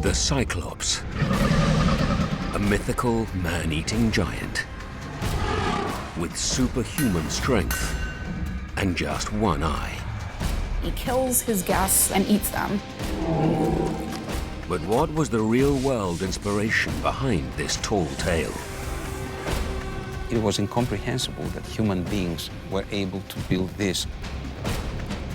The Cyclops, a mythical man-eating giant with superhuman strength and just one eye. He kills his guests and eats them. But what was the real-world inspiration behind this tall tale? It was incomprehensible that human beings were able to build this.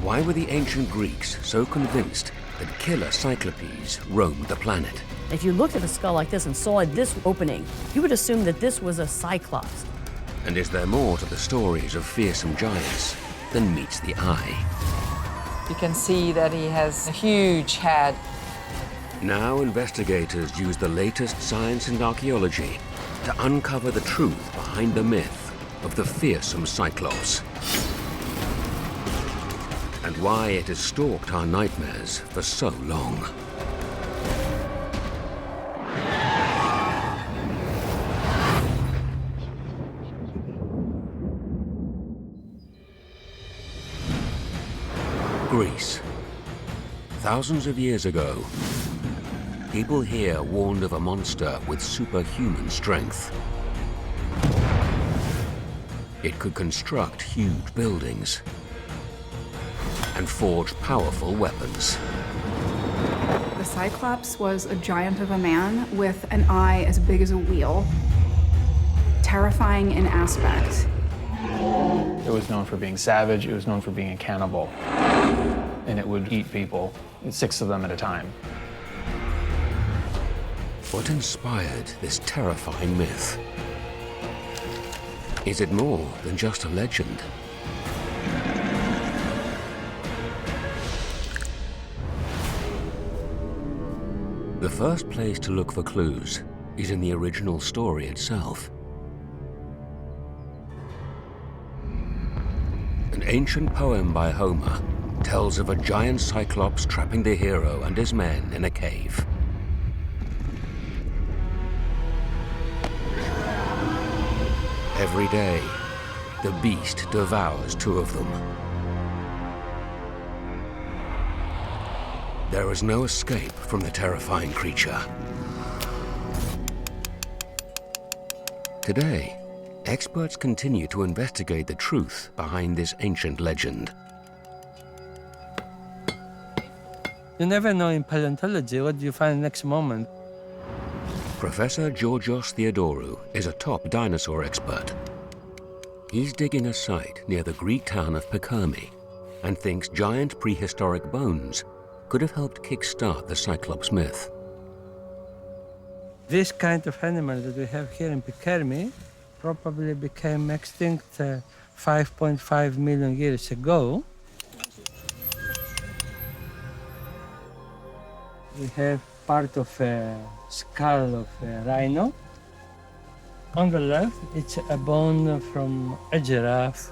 Why were the ancient Greeks so convinced that killer Cyclopes roamed the planet? If you looked at a skull like this and saw this opening, you would assume that this was a Cyclops. And is there more to the stories of fearsome giants than meets the eye? You can see that he has a huge head. Now investigators use the latest science and archaeology to uncover the truth behind the myth of the fearsome Cyclops and why it has stalked our nightmares for so long. Greece. Thousands of years ago, people here warned of a monster with superhuman strength. It could construct huge buildings and forge powerful weapons. The Cyclops was a giant of a man with an eye as big as a wheel, terrifying in aspect. It was known for being savage, it was known for being a cannibal, and it would eat people, 6 of them at a time. What inspired this terrifying myth? Is it more than just a legend? The first place to look for clues is in the original story itself. An ancient poem by Homer tells of a giant Cyclops trapping the hero and his men in a cave. Every day, the beast devours 2 of them. There is no escape from the terrifying creature. Today, experts continue to investigate the truth behind this ancient legend. You never know in paleontology what you find next moment. Professor Georgios Theodorou is a top dinosaur expert. He's digging a site near the Greek town of Perkermi and thinks giant prehistoric bones could have helped kickstart the Cyclops myth. This kind of animal that we have here in Perkermi probably became extinct 5.5 million years ago. We have part of a skull of a rhino. On the left, it's a bone from a giraffe,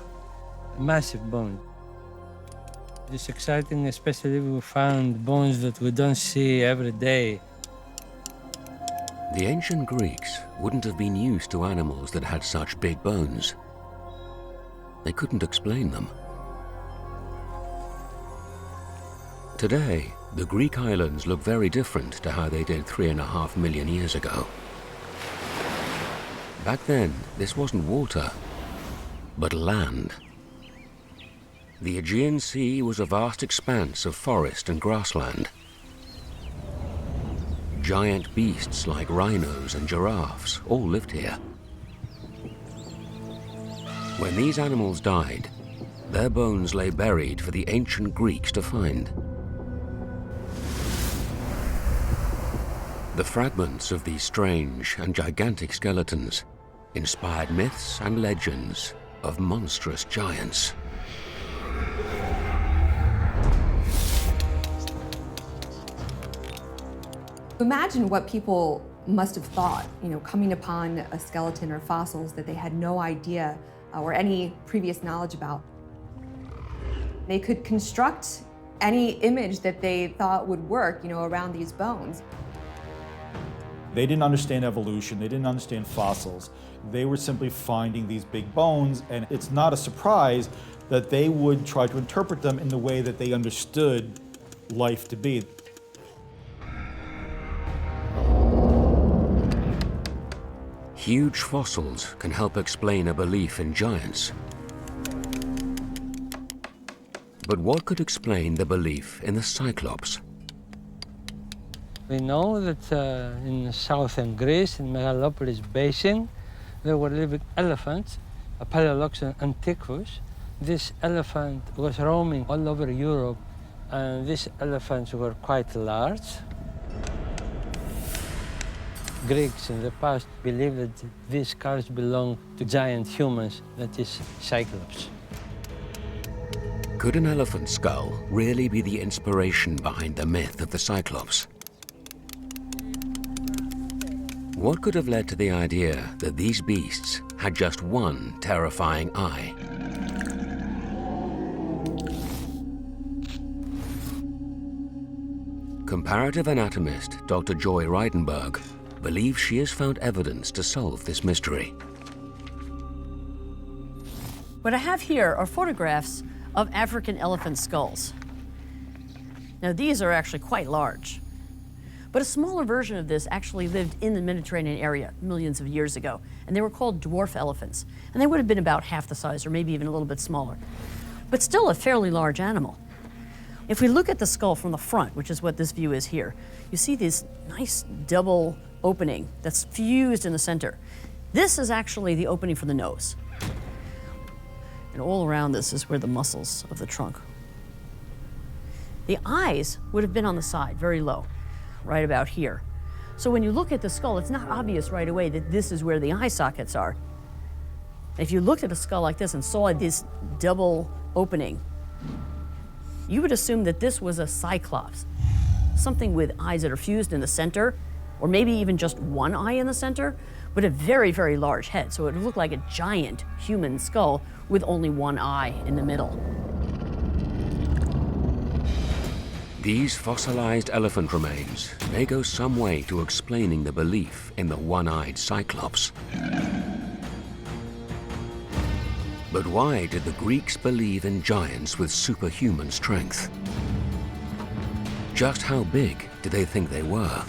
a massive bone. It's exciting, especially if we found bones that we don't see every day. The ancient Greeks wouldn't have been used to animals that had such big bones. They couldn't explain them. Today, the Greek islands look very different to how they did 3.5 million years ago. Back then, this wasn't water, but land. The Aegean Sea was a vast expanse of forest and grassland. Giant beasts like rhinos and giraffes all lived here. When these animals died, their bones lay buried for the ancient Greeks to find. The fragments of these strange and gigantic skeletons inspired myths and legends of monstrous giants. Imagine what people must have thought, coming upon a skeleton or fossils that they had no idea or any previous knowledge about. They could construct any image that they thought would work, around these bones. They didn't understand evolution, they didn't understand fossils. They were simply finding these big bones, and it's not a surprise that they would try to interpret them in the way that they understood life to be. Huge fossils can help explain a belief in giants. But what could explain the belief in the Cyclops? We know that in southern Greece, in Megalopolis Basin, there were living elephants, Paleoloxen antiquus. This elephant was roaming all over Europe, and these elephants were quite large. Greeks in the past believed that these skulls belonged to giant humans, that is, Cyclops. Could an elephant skull really be the inspiration behind the myth of the Cyclops? What could have led to the idea that these beasts had just one terrifying eye? Comparative anatomist Dr. Joy Reidenberg believes she has found evidence to solve this mystery. What I have here are photographs of African elephant skulls. Now, these are actually quite large. But a smaller version of this actually lived in the Mediterranean area millions of years ago, and they were called dwarf elephants. And they would have been about half the size, or maybe even a little bit smaller, but still a fairly large animal. If we look at the skull from the front, which is what this view is here, you see this nice double opening that's fused in the center. This is actually the opening for the nose. And all around this is where the muscles of the trunk. The eyes would have been on the side, very low, right about here. So when you look at the skull, it's not obvious right away that this is where the eye sockets are. If you looked at a skull like this and saw this double opening, you would assume that this was a Cyclops, something with eyes that are fused in the center, or maybe even just one eye in the center, but a very, very large head. So it would look like a giant human skull with only one eye in the middle. These fossilized elephant remains may go some way to explaining the belief in the one-eyed Cyclops. But why did the Greeks believe in giants with superhuman strength? Just how big did they think they were?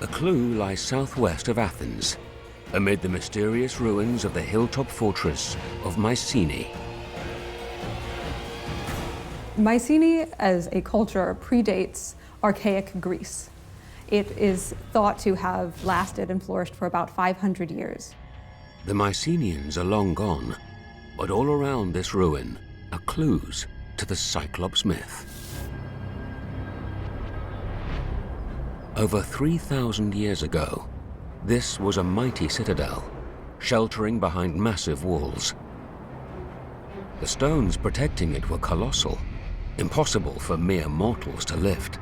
A clue lies southwest of Athens, amid the mysterious ruins of the hilltop fortress of Mycenae. Mycenae as a culture predates archaic Greece. It is thought to have lasted and flourished for about 500 years. The Mycenaeans are long gone, but all around this ruin are clues to the Cyclops myth. Over 3,000 years ago, this was a mighty citadel, sheltering behind massive walls. The stones protecting it were colossal, impossible for mere mortals to lift.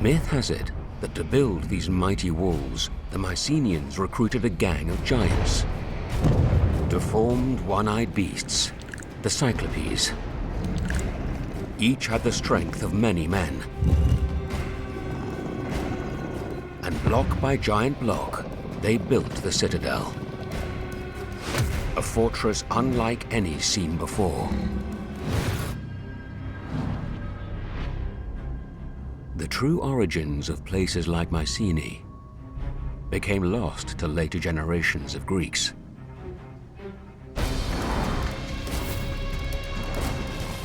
Myth has it that to build these mighty walls, the Mycenaeans recruited a gang of giants, deformed one-eyed beasts, the Cyclopes. Each had the strength of many men. And block by giant block, they built the citadel. A fortress unlike any seen before. The true origins of places like Mycenae became lost to later generations of Greeks.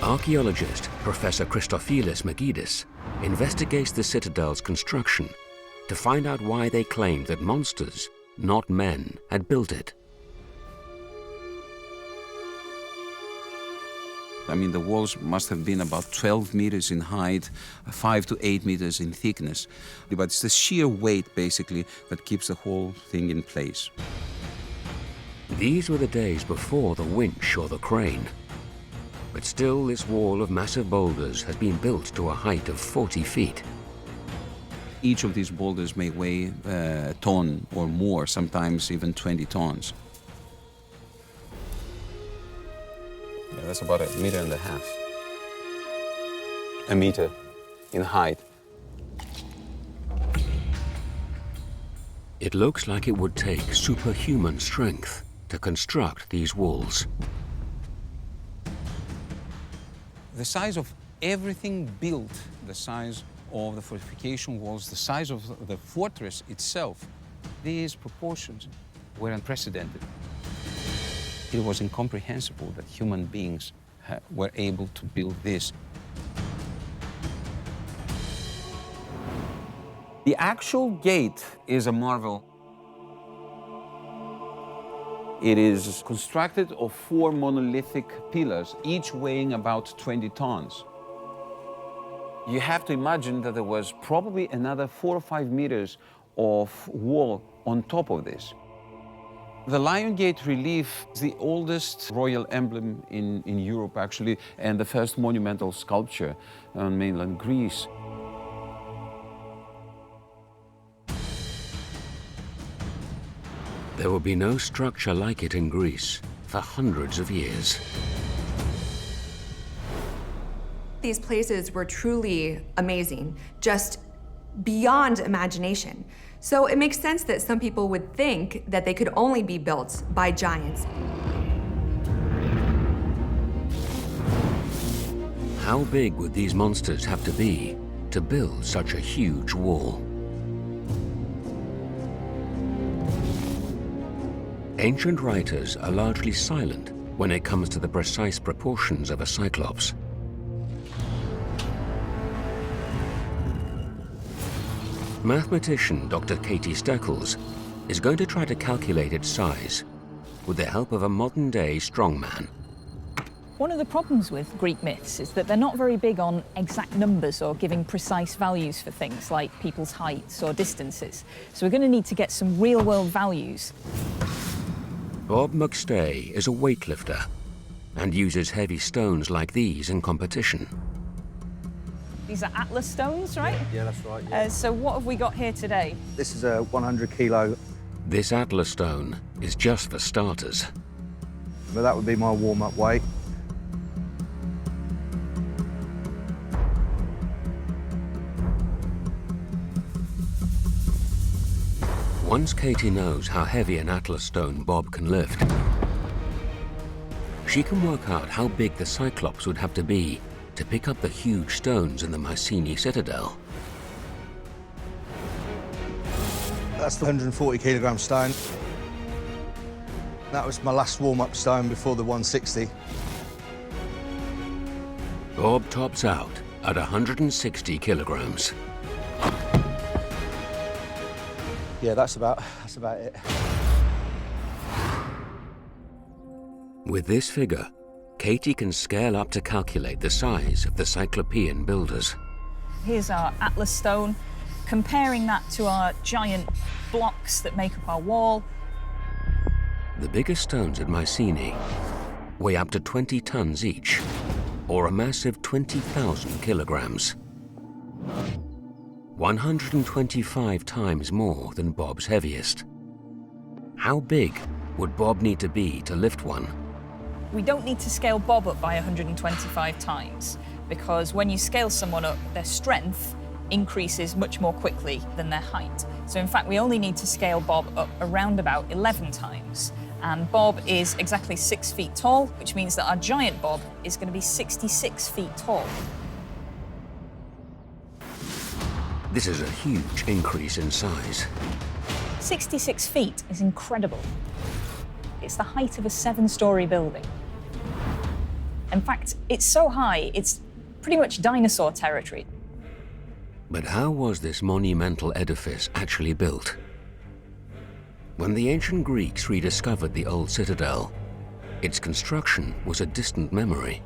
Archaeologist Professor Christofilis Megidis investigates the citadel's construction to find out why they claimed that monsters, not men, had built it. I mean, the walls must have been about 12 meters in height, 5 to 8 meters in thickness. But it's the sheer weight, basically, that keeps the whole thing in place. These were the days before the winch or the crane. But still, this wall of massive boulders has been built to a height of 40 feet. Each of these boulders may weigh a ton or more, sometimes even 20 tons. Yeah, that's about 1.5 meters. A meter in height. It looks like it would take superhuman strength to construct these walls. The size of everything built, the size of the fortification walls, the size of the fortress itself, these proportions were unprecedented. It was incomprehensible that human beings were able to build this. The actual gate is a marvel. It is constructed of 4 monolithic pillars, each weighing about 20 tons. You have to imagine that there was probably another 4 or 5 meters of wall on top of this. The Lion Gate relief is the oldest royal emblem in Europe, actually, and the first monumental sculpture on mainland Greece. There will be no structure like it in Greece for hundreds of years. These places were truly amazing, just beyond imagination. So it makes sense that some people would think that they could only be built by giants. How big would these monsters have to be to build such a huge wall? Ancient writers are largely silent when it comes to the precise proportions of a Cyclops. Mathematician Dr. Katie Steckles is going to try to calculate its size with the help of a modern-day strongman. One of the problems with Greek myths is that they're not very big on exact numbers or giving precise values for things like people's heights or distances. So we're going to need to get some real-world values. Bob McStay is a weightlifter and uses heavy stones like these in competition. These are Atlas stones, right? Yeah, that's right. Yeah. So what have we got here today? This is a 100 kilo. This Atlas stone is just for starters. But that would be my warm-up weight. Once Katie knows how heavy an Atlas stone Bob can lift, she can work out how big the Cyclops would have to be to pick up the huge stones in the Mycenae citadel. That's the 140 kilogram stone. That was my last warm-up stone before the 160. Bob tops out at 160 kilograms. Yeah, that's about it. With this figure, Katie can scale up to calculate the size of the Cyclopean builders. Here's our Atlas stone, comparing that to our giant blocks that make up our wall. The biggest stones at Mycenae weigh up to 20 tons each, or a massive 20,000 kilograms. 125 times more than Bob's heaviest. How big would Bob need to be to lift one? We don't need to scale Bob up by 125 times, because when you scale someone up, their strength increases much more quickly than their height. So in fact, we only need to scale Bob up around about 11 times. And Bob is exactly 6 feet tall, which means that our giant Bob is going to be 66 feet tall. This is a huge increase in size. 66 feet is incredible. It's the height of a 7-story building. In fact, it's so high, it's pretty much dinosaur territory. But how was this monumental edifice actually built? When the ancient Greeks rediscovered the old citadel, its construction was a distant memory.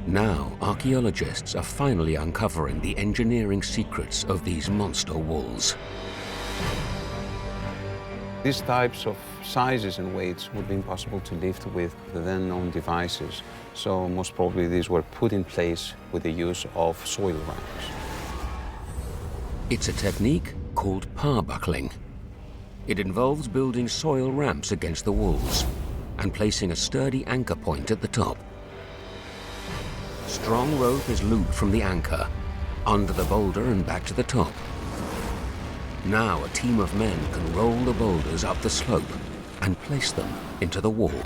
Now, archaeologists are finally uncovering the engineering secrets of these monster walls. These types of sizes and weights would be impossible to lift with the then known devices, so most probably these were put in place with the use of soil ramps. It's a technique called parbuckling. It involves building soil ramps against the walls and placing a sturdy anchor point at the top. Strong rope is looped from the anchor, under the boulder and back to the top. Now a team of men can roll the boulders up the slope and place them into the wall.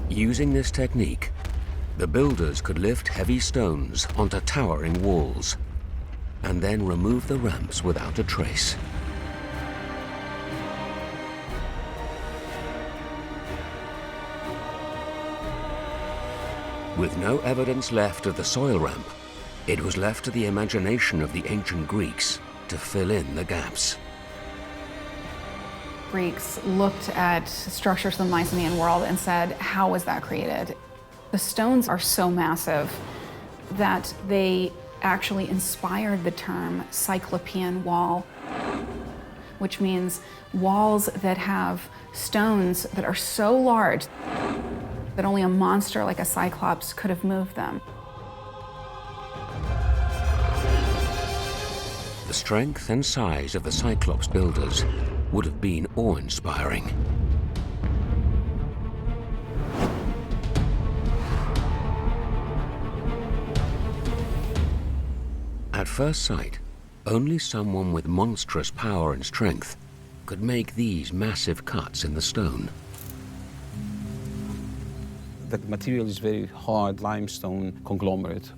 Using this technique, The builders could lift heavy stones onto towering walls and then remove the ramps without a trace. With no evidence left of the soil ramp, it was left to the imagination of the ancient Greeks to fill in the gaps. Greeks looked at structures of the Mycenaean world and said, how was that created? The stones are so massive that they actually inspired the term Cyclopean wall, which means walls that have stones that are so large that only a monster like a Cyclops could have moved them. The strength and size of the Cyclops builders would have been awe-inspiring. At first sight, only someone with monstrous power and strength could make these massive cuts in the stone. The material is very hard, limestone conglomerate.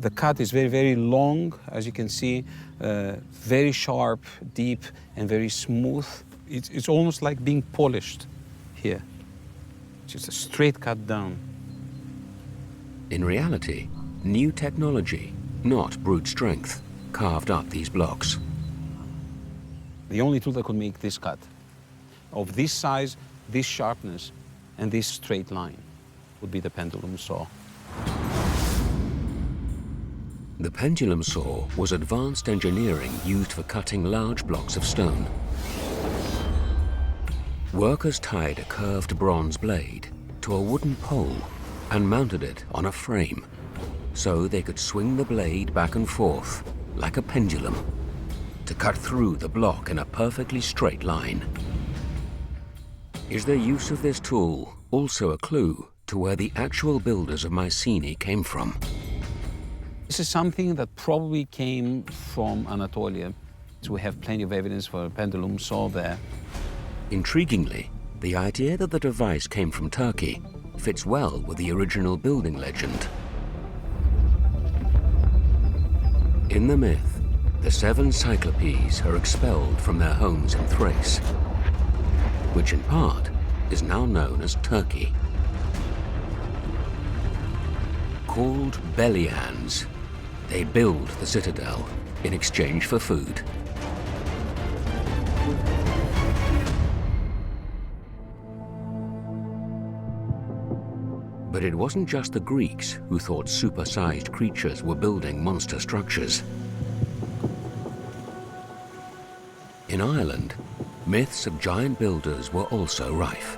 The cut is very, very long, as you can see, very sharp, deep, and very smooth. It's almost like being polished here. Just a straight cut down. In reality, new technology, not brute strength, carved up these blocks. The only tool that could make this cut, of this size, this sharpness, and this straight line, would be the pendulum saw. The pendulum saw was advanced engineering used for cutting large blocks of stone. Workers tied a curved bronze blade to a wooden pole and mounted it on a frame, so they could swing the blade back and forth like a pendulum to cut through the block in a perfectly straight line. Is the use of this tool also a clue to where the actual builders of Mycenae came from? This is something that probably came from Anatolia. So we have plenty of evidence for a pendulum saw there. Intriguingly, the idea that the device came from Turkey fits well with the original building legend. In the myth, the 7 Cyclopes are expelled from their homes in Thrace, which in part is now known as Turkey. Called belly-hands, they build the citadel in exchange for food. But it wasn't just the Greeks who thought supersized creatures were building monster structures. In Ireland, myths of giant builders were also rife.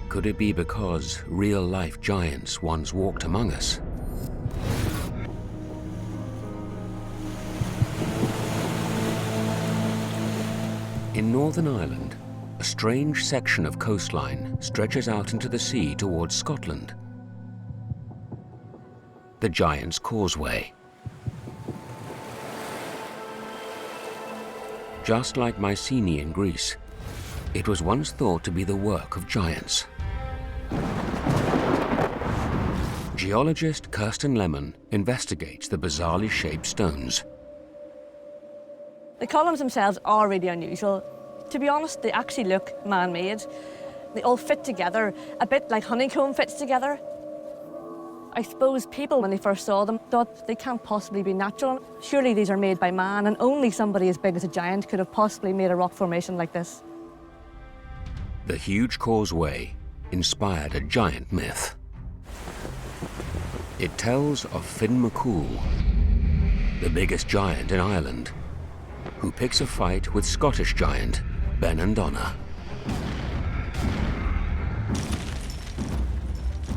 Could it be because real-life giants once walked among us? In Northern Ireland, a strange section of coastline stretches out into the sea towards Scotland. The Giant's Causeway. Just like Mycenae in Greece, it was once thought to be the work of giants. Geologist Kirsten Lemon investigates the bizarrely shaped stones. The columns themselves are really unusual. To be honest, they actually look man-made. They all fit together, a bit like honeycomb fits together. I suppose people, when they first saw them, thought they can't possibly be natural. Surely these are made by man, and only somebody as big as a giant could have possibly made a rock formation like this. The huge causeway inspired a giant myth. It tells of Finn McCool, the biggest giant in Ireland, who picks a fight with Scottish giant Ben and Donna.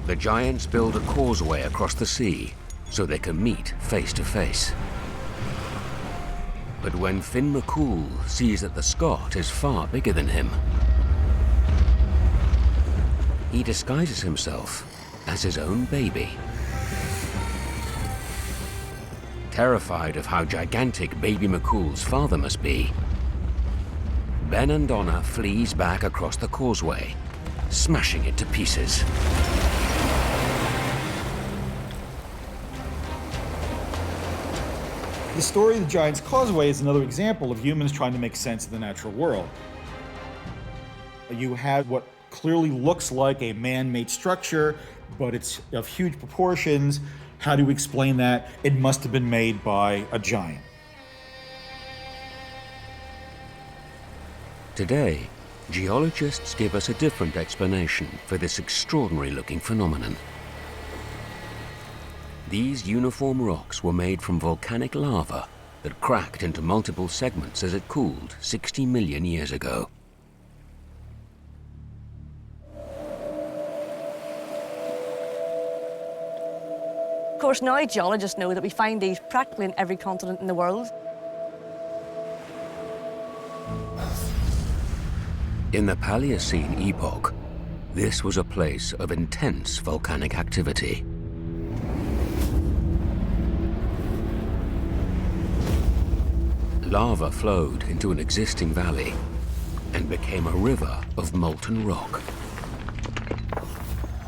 The giants build a causeway across the sea so they can meet face to face. But when Finn McCool sees that the Scot is far bigger than him, he disguises himself as his own baby. Terrified of how gigantic baby McCool's father must be, Ben and Donna flees back across the causeway smashing it to pieces. The story of the Giant's Causeway is another example of humans trying to make sense of the natural world. You have what clearly looks like a man-made structure, but it's of huge proportions. How do you explain that? It must have been made by a giant. Today, geologists give us a different explanation for this extraordinary-looking phenomenon. These uniform rocks were made from volcanic lava that cracked into multiple segments as it cooled 60 million years ago. Of course, now geologists know that we find these practically in every continent in the world. In the Paleocene epoch, this was a place of intense volcanic activity. Lava flowed into an existing valley and became a river of molten rock.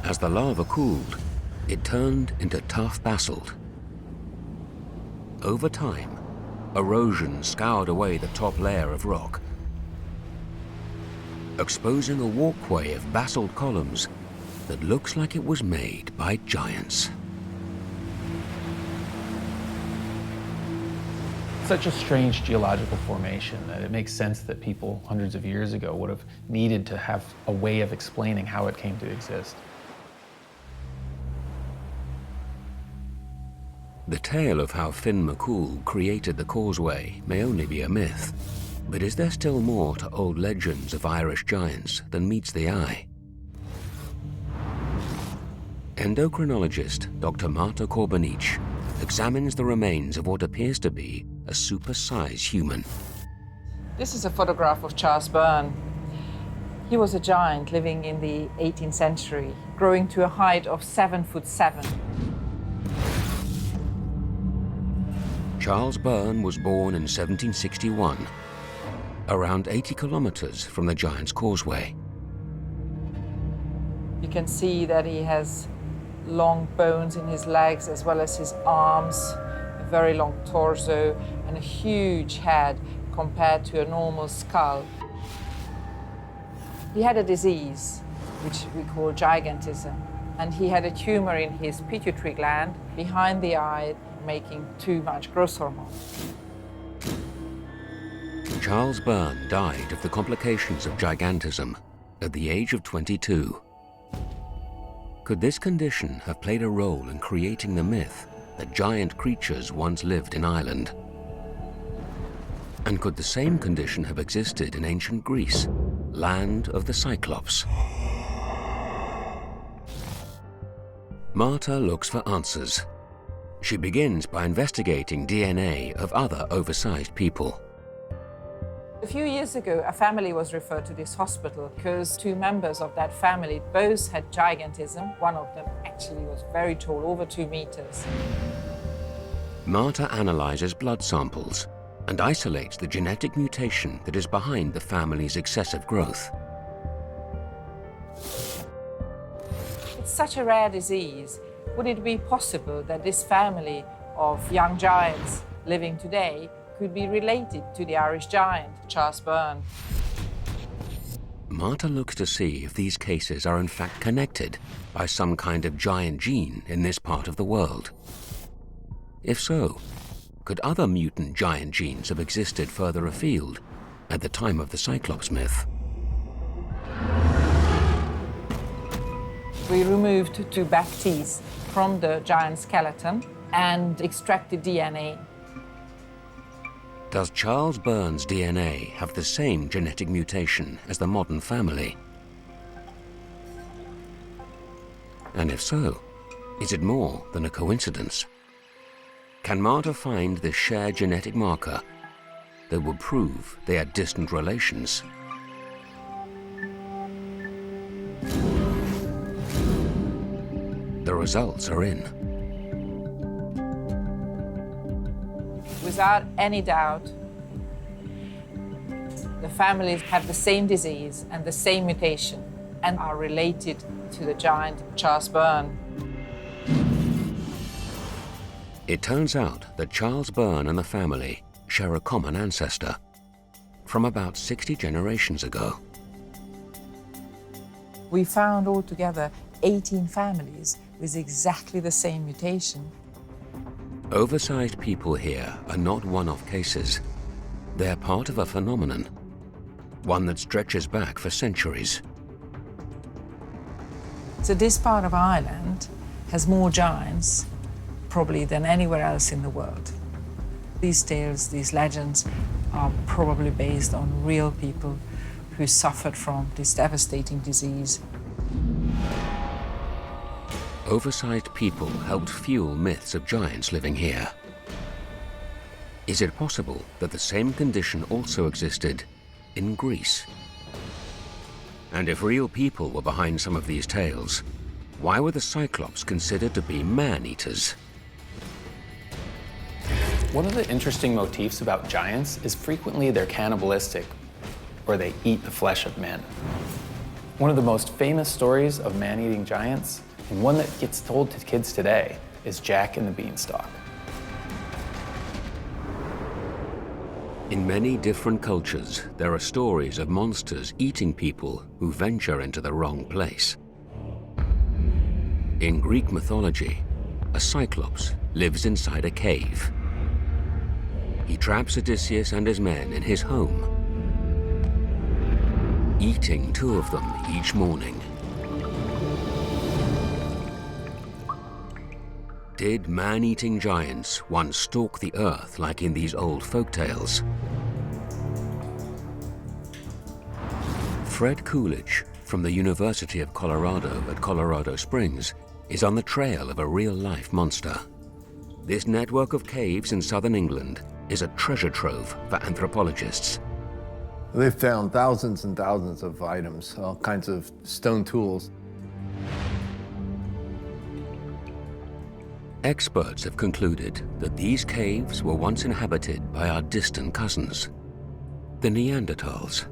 As the lava cooled, it turned into tough basalt. Over time, erosion scoured away the top layer of rock, exposing a walkway of basalt columns that looks like it was made by giants. Such a strange geological formation that it makes sense that people hundreds of years ago would have needed to have a way of explaining how it came to exist. The tale of how Finn McCool created the causeway may only be a myth, but is there still more to old legends of Irish giants than meets the eye? Endocrinologist Dr. Marta Corbanic examines the remains of what appears to be a super-sized human. This is a photograph of Charles Byrne. He was a giant living in the 18th century, growing to a height of 7'7". Charles Byrne was born in 1761, around 80 kilometers from the Giant's Causeway. You can see that he has long bones in his legs as well as his arms, a very long torso, and a huge head compared to a normal skull. He had a disease, which we call gigantism, and he had a tumor in his pituitary gland behind the eye, making too much growth hormone. Charles Byrne died of the complications of gigantism at the age of 22. Could this condition have played a role in creating the myth that giant creatures once lived in Ireland? And could the same condition have existed in ancient Greece, land of the Cyclops? Marta looks for answers. She begins by investigating DNA of other oversized people. A few years ago, a family was referred to this hospital because two members of that family both had gigantism. One of them actually was very tall, over 2 meters. Marta analyzes blood samples and isolates the genetic mutation that is behind the family's excessive growth. It's such a rare disease. Would it be possible that this family of young giants living today could be related to the Irish giant, Charles Byrne? Marta looks to see if these cases are in fact connected by some kind of giant gene in this part of the world. If so, could other mutant giant genes have existed further afield at the time of the Cyclops myth? We removed 2 back teeth from the giant skeleton and extracted DNA. Does Charles Byrne's DNA have the same genetic mutation as the modern family? And if so, is it more than a coincidence? Can Marta find this shared genetic marker that would prove they are distant relations? The results are in. Without any doubt, the families have the same disease and the same mutation. and are related to the giant Charles Byrne. It turns out that Charles Byrne and the family share a common ancestor from about 60 generations ago. We found altogether 18 families with exactly the same mutation. Oversized people here are not one-off cases. They're part of a phenomenon, one that stretches back for centuries. So this part of Ireland has more giants probably than anywhere else in the world. These tales, these legends, are probably based on real people who suffered from this devastating disease. Oversized people helped fuel myths of giants living here. Is it possible that the same condition also existed in Greece? And if real people were behind some of these tales, why were the Cyclops considered to be man-eaters? One of the interesting motifs about giants is frequently they're cannibalistic, or they eat the flesh of men. One of the most famous stories of man-eating giants, and one that gets told to kids today, is Jack and the Beanstalk. In many different cultures, there are stories of monsters eating people who venture into the wrong place. In Greek mythology, a Cyclops lives inside a cave. He traps Odysseus and his men in his home, eating 2 of them each morning. Did man-eating giants once stalk the earth like in these old folktales? Fred Coolidge from the University of Colorado at Colorado Springs is on the trail of a real-life monster. This network of caves in southern England is a treasure trove for anthropologists. They've found thousands and thousands of items, all kinds of stone tools. Experts have concluded that these caves were once inhabited by our distant cousins, the Neanderthals.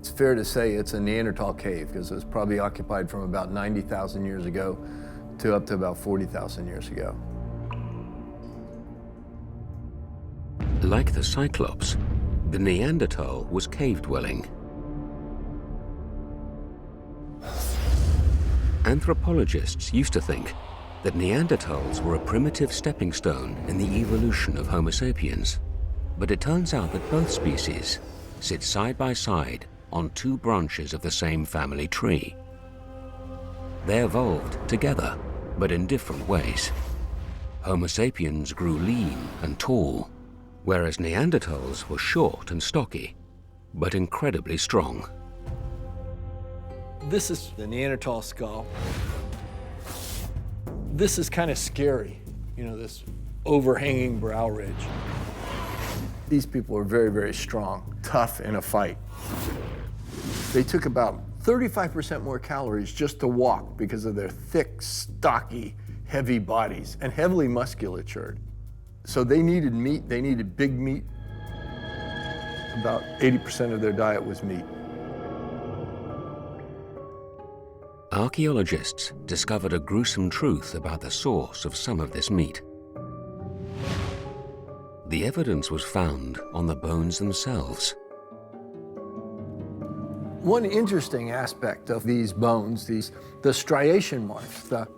It's fair to say it's a Neanderthal cave because it was probably occupied from about 90,000 years ago to up to about 40,000 years ago. Like the Cyclops, the Neanderthal was cave-dwelling. Anthropologists used to think that Neanderthals were a primitive stepping stone in the evolution of Homo sapiens. But it turns out that both species sit side by side on 2 branches of the same family tree. They evolved together, but in different ways. Homo sapiens grew lean and tall, whereas Neanderthals were short and stocky, but incredibly strong. This is the Neanderthal skull. This is kind of scary, you know, this overhanging brow ridge. These people are very, very strong, tough in a fight. They took about 35% more calories just to walk because of their thick, stocky, heavy bodies and heavily musculatured. So they needed meat, they needed big meat. About 80% of their diet was meat. Archaeologists discovered a gruesome truth about the source of some of this meat. The evidence was found on the bones themselves. One interesting aspect of these bones, the striation marks, the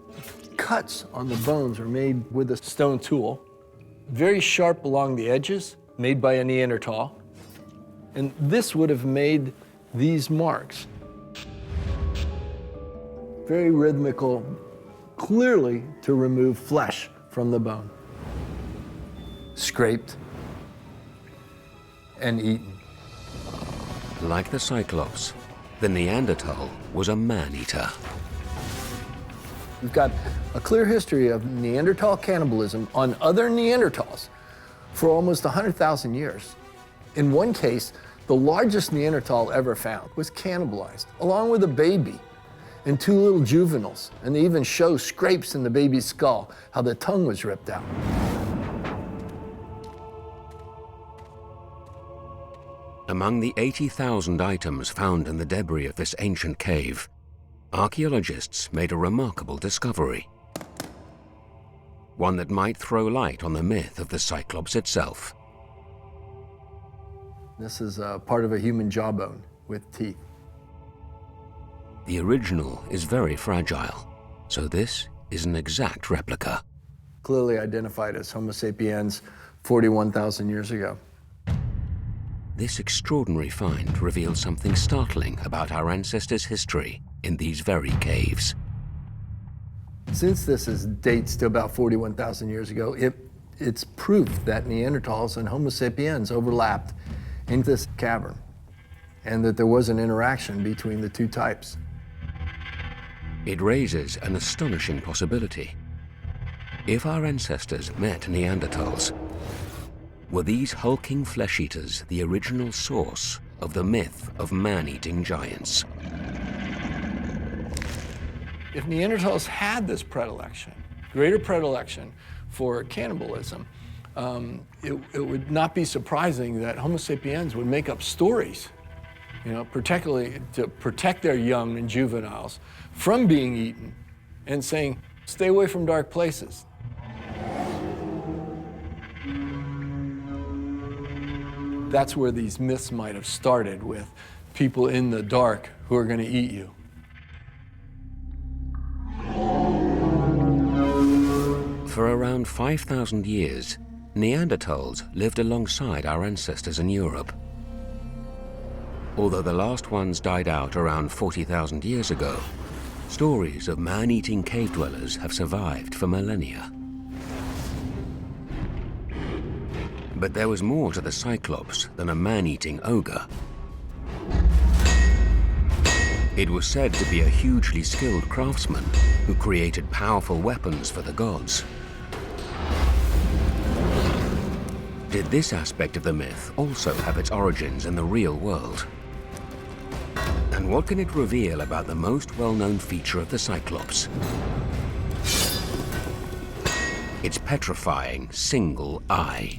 cuts on the bones are made with a stone tool, very sharp along the edges, made by a Neanderthal. And this would have made these marks. Very rhythmical, clearly to remove flesh from the bone. Scraped and eaten. Like the Cyclops, the Neanderthal was a man-eater. We've got a clear history of Neanderthal cannibalism on other Neanderthals for almost 100,000 years. In one case, the largest Neanderthal ever found was cannibalized, along with a baby and 2 little juveniles. And they even show scrapes in the baby's skull, how the tongue was ripped out. A Among the 80,000 items found in the debris of this ancient cave, archaeologists made a remarkable discovery. One that might throw light on the myth of the Cyclops itself. This is part of a human jawbone with teeth. The original is very fragile, so this is an exact replica. Clearly identified as Homo sapiens 41,000 years ago. This extraordinary find reveals something startling about our ancestors' history in these very caves. Since this dates to about 41,000 years ago, it's proof that Neanderthals and Homo sapiens overlapped in this cavern, and that there was an interaction between the two types. It raises an astonishing possibility. If our ancestors met Neanderthals, were these hulking flesh-eaters the original source of the myth of man-eating giants? If Neanderthals had this predilection, greater predilection for cannibalism, it would not be surprising that Homo sapiens would make up stories, particularly to protect their young and juveniles from being eaten and saying, stay away from dark places. That's where these myths might have started, with people in the dark who are going to eat you. For around 5,000 years, Neanderthals lived alongside our ancestors in Europe. Although the last ones died out around 40,000 years ago, stories of man-eating cave dwellers have survived for millennia. But there was more to the Cyclops than a man-eating ogre. It was said to be a hugely skilled craftsman who created powerful weapons for the gods. Did this aspect of the myth also have its origins in the real world? And what can it reveal about the most well-known feature of the Cyclops? Its petrifying single eye.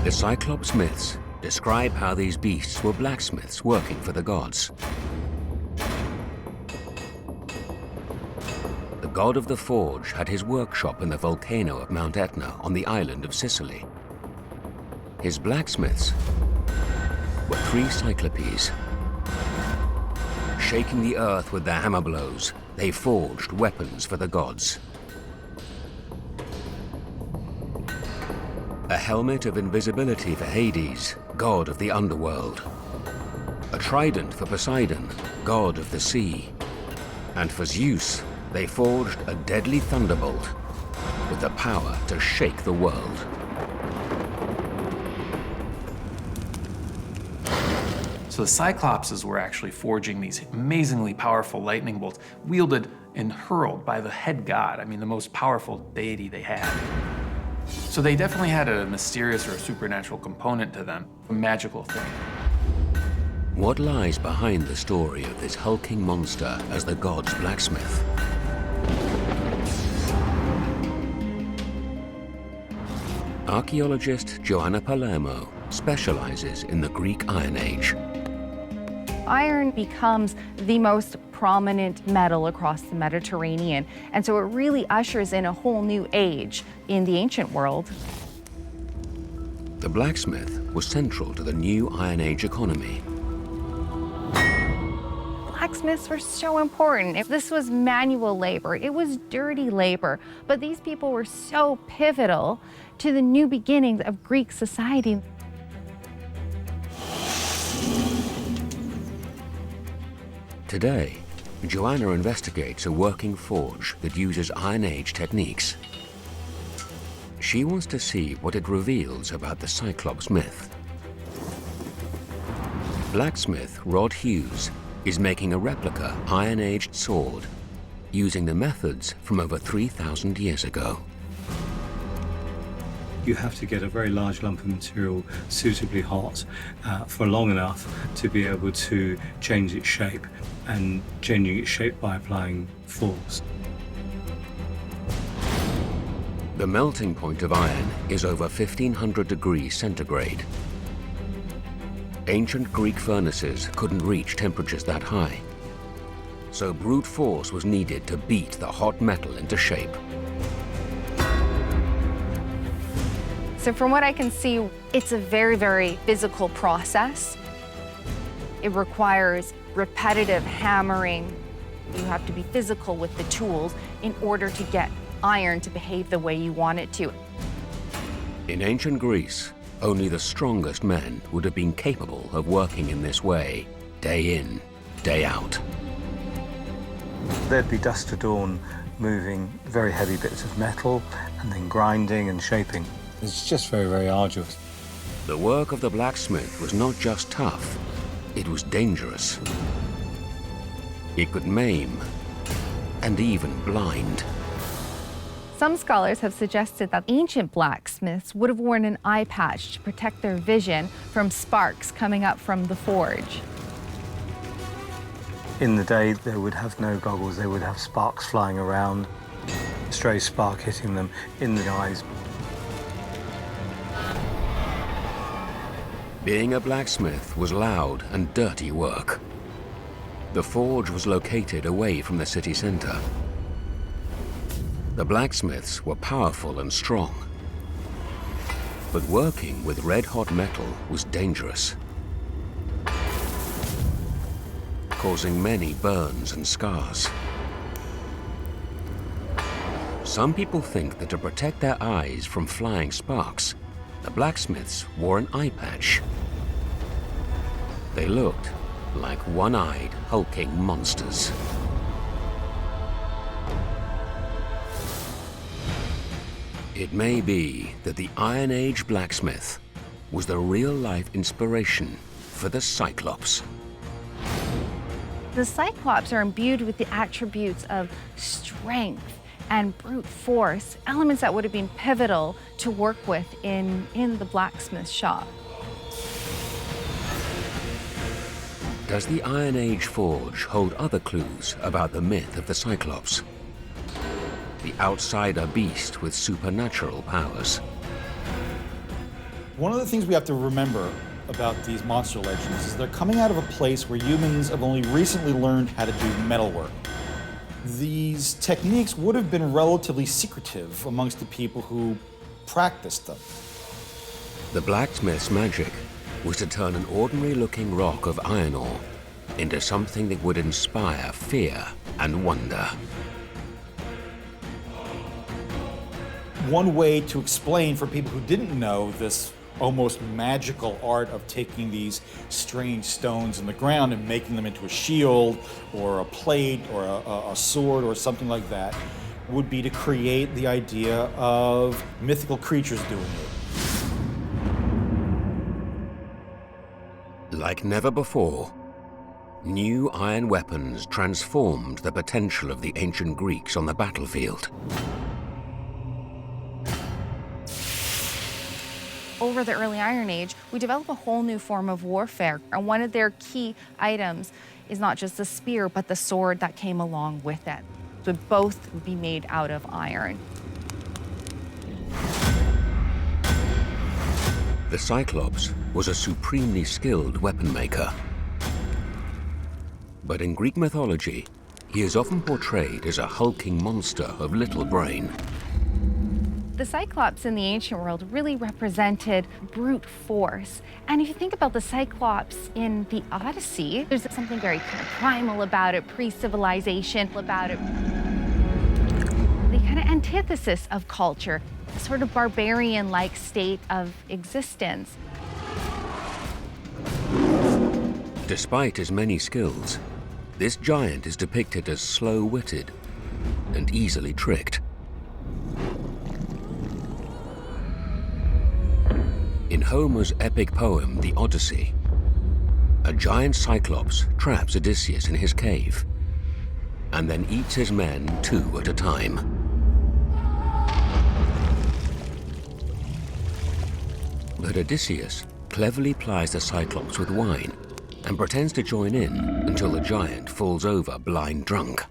The Cyclops myths describe how these beasts were blacksmiths working for the gods. The god of the forge had his workshop in the volcano of Mount Etna on the island of Sicily. His blacksmiths were 3 Cyclopes. Shaking the earth with their hammer blows, they forged weapons for the gods. A helmet of invisibility for Hades, god of the underworld. A trident for Poseidon, god of the sea. And for Zeus, they forged a deadly thunderbolt with the power to shake the world. So the Cyclopses were actually forging these amazingly powerful lightning bolts, wielded and hurled by the head god, the most powerful deity they had. So they definitely had a mysterious or a supernatural component to them, a magical thing. What lies behind the story of this hulking monster as the god's blacksmith? Archaeologist Joanna Palermo specializes in the Greek Iron Age. Iron becomes the most prominent metal across the Mediterranean, and so it really ushers in a whole new age in the ancient world. The blacksmith was central to the new Iron Age economy. Blacksmiths were so important. This was manual labor, it was dirty labor, but these people were so pivotal to the new beginnings of Greek society. Today, Joanna investigates a working forge that uses Iron Age techniques. She wants to see what it reveals about the Cyclops myth. Blacksmith Rod Hughes is making a replica Iron-aged sword using the methods from over 3,000 years ago. You have to get a very large lump of material suitably hot for long enough to be able to change its shape, and changing its shape by applying force. The melting point of iron is over 1500 degrees centigrade. Ancient Greek furnaces couldn't reach temperatures that high, so brute force was needed to beat the hot metal into shape. So from what I can see, it's a very, very physical process. It requires repetitive hammering. You have to be physical with the tools in order to get iron to behave the way you want it to. In ancient Greece, only the strongest men would have been capable of working in this way, day in, day out. There'd be dusk to dawn moving very heavy bits of metal and then grinding and shaping. It's just very, very arduous. The work of the blacksmith was not just tough, it was dangerous. It could maim and even blind. Some scholars have suggested that ancient blacksmiths would have worn an eye patch to protect their vision from sparks coming up from the forge. In the day, they would have no goggles. They would have sparks flying around, a stray spark hitting them in the eyes. Being a blacksmith was loud and dirty work. The forge was located away from the city center. The blacksmiths were powerful and strong, but working with red-hot metal was dangerous, causing many burns and scars. Some people think that to protect their eyes from flying sparks, the blacksmiths wore an eye patch. They looked like one-eyed, hulking monsters. It may be that the Iron Age blacksmith was the real-life inspiration for the Cyclops. The Cyclops are imbued with the attributes of strength and brute force, elements that would have been pivotal to work with in the blacksmith shop. Does the Iron Age forge hold other clues about the myth of the Cyclops? The outsider beast with supernatural powers. One of the things we have to remember about these monster legends is they're coming out of a place where humans have only recently learned how to do metalwork. These techniques would have been relatively secretive amongst the people who practiced them. The blacksmith's magic was to turn an ordinary-looking rock of iron ore into something that would inspire fear and wonder. One way to explain for people who didn't know this almost magical art of taking these strange stones in the ground and making them into a shield or a plate or a sword or something like that would be to create the idea of mythical creatures doing it. Like never before, new iron weapons transformed the potential of the ancient Greeks on the battlefield. Over the early Iron Age, we develop a whole new form of warfare. And one of their key items is not just the spear, but the sword that came along with it. So both would be made out of iron. The Cyclops was a supremely skilled weapon maker. But in Greek mythology, he is often portrayed as a hulking monster of little brain. The Cyclops in the ancient world really represented brute force. And if you think about the Cyclops in the Odyssey, there's something very kind of primal about it, pre-civilization about it. The kind of antithesis of culture, a sort of barbarian-like state of existence. Despite his many skills, this giant is depicted as slow-witted and easily tricked. In Homer's epic poem, The Odyssey, a giant Cyclops traps Odysseus in his cave and then eats his men 2 at a time. But Odysseus cleverly plies the Cyclops with wine and pretends to join in until the giant falls over blind drunk.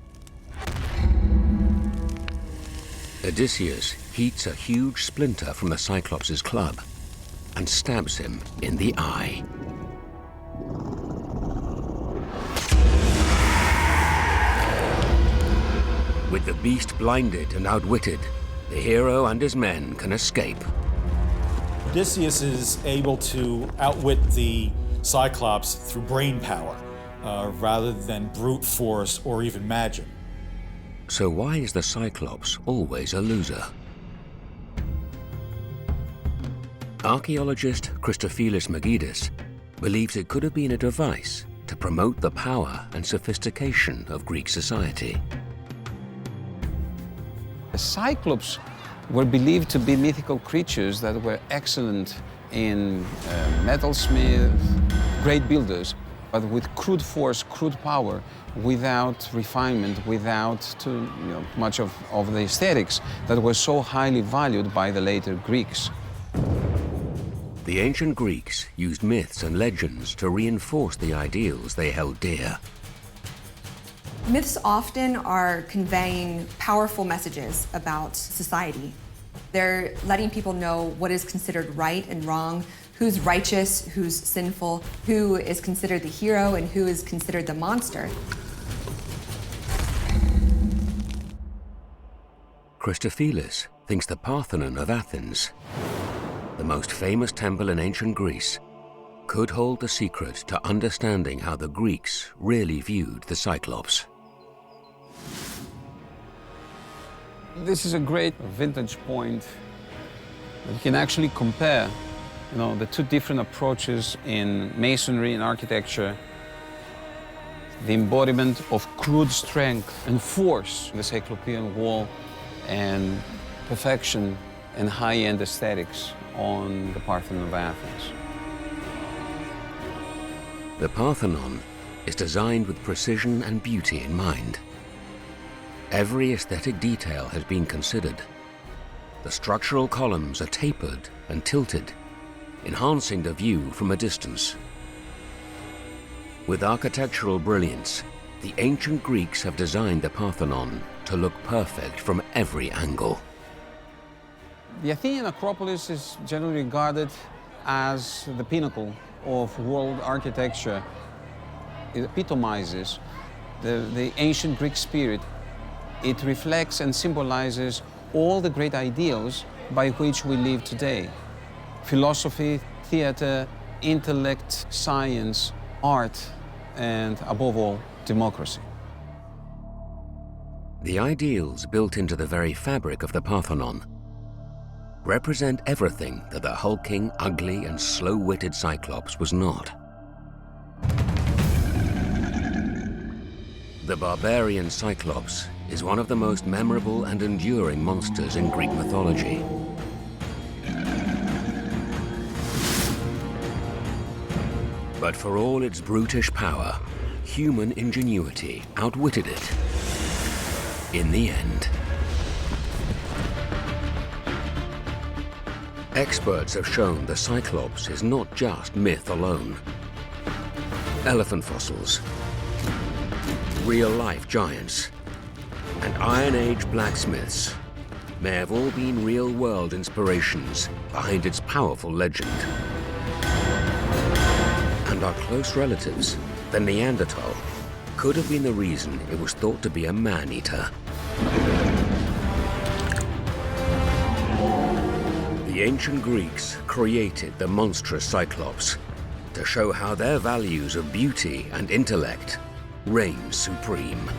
Odysseus heats a huge splinter from the Cyclops' club and stabs him in the eye. With the beast blinded and outwitted, the hero and his men can escape. Odysseus is able to outwit the Cyclops through brain power, rather than brute force or even magic. So why is the Cyclops always a loser? Archaeologist Christofelis Megidus believes it could have been a device to promote the power and sophistication of Greek society. The Cyclops were believed to be mythical creatures that were excellent in metalsmith, great builders, but with crude force, crude power, without refinement, without much of the aesthetics that were so highly valued by the later Greeks. The ancient Greeks used myths and legends to reinforce the ideals they held dear. Myths often are conveying powerful messages about society. They're letting people know what is considered right and wrong, who's righteous, who's sinful, who is considered the hero, and who is considered the monster. Christofelis thinks the Parthenon of Athens, the most famous temple in ancient Greece, could hold the secret to understanding how the Greeks really viewed the Cyclops. This is a great vantage point that you can actually compare, the two different approaches in masonry and architecture. The embodiment of crude strength and force, the Cyclopean wall, and perfection and high-end aesthetics on the Parthenon of Athens. The Parthenon is designed with precision and beauty in mind. Every aesthetic detail has been considered. The structural columns are tapered and tilted, enhancing the view from a distance. With architectural brilliance, the ancient Greeks have designed the Parthenon to look perfect from every angle. The Athenian Acropolis is generally regarded as the pinnacle of world architecture. It epitomizes the ancient Greek spirit. It reflects and symbolizes all the great ideals by which we live today. Philosophy, theater, intellect, science, art, and above all, democracy. The ideals built into the very fabric of the Parthenon represent everything that the hulking, ugly, and slow-witted Cyclops was not. The barbarian Cyclops is one of the most memorable and enduring monsters in Greek mythology. But for all its brutish power, human ingenuity outwitted it in the end. Experts have shown the Cyclops is not just myth alone. Elephant fossils, real-life giants, and Iron Age blacksmiths may have all been real-world inspirations behind its powerful legend. And our close relatives, the Neanderthal, could have been the reason it was thought to be a man-eater. The ancient Greeks created the monstrous Cyclops to show how their values of beauty and intellect reigned supreme.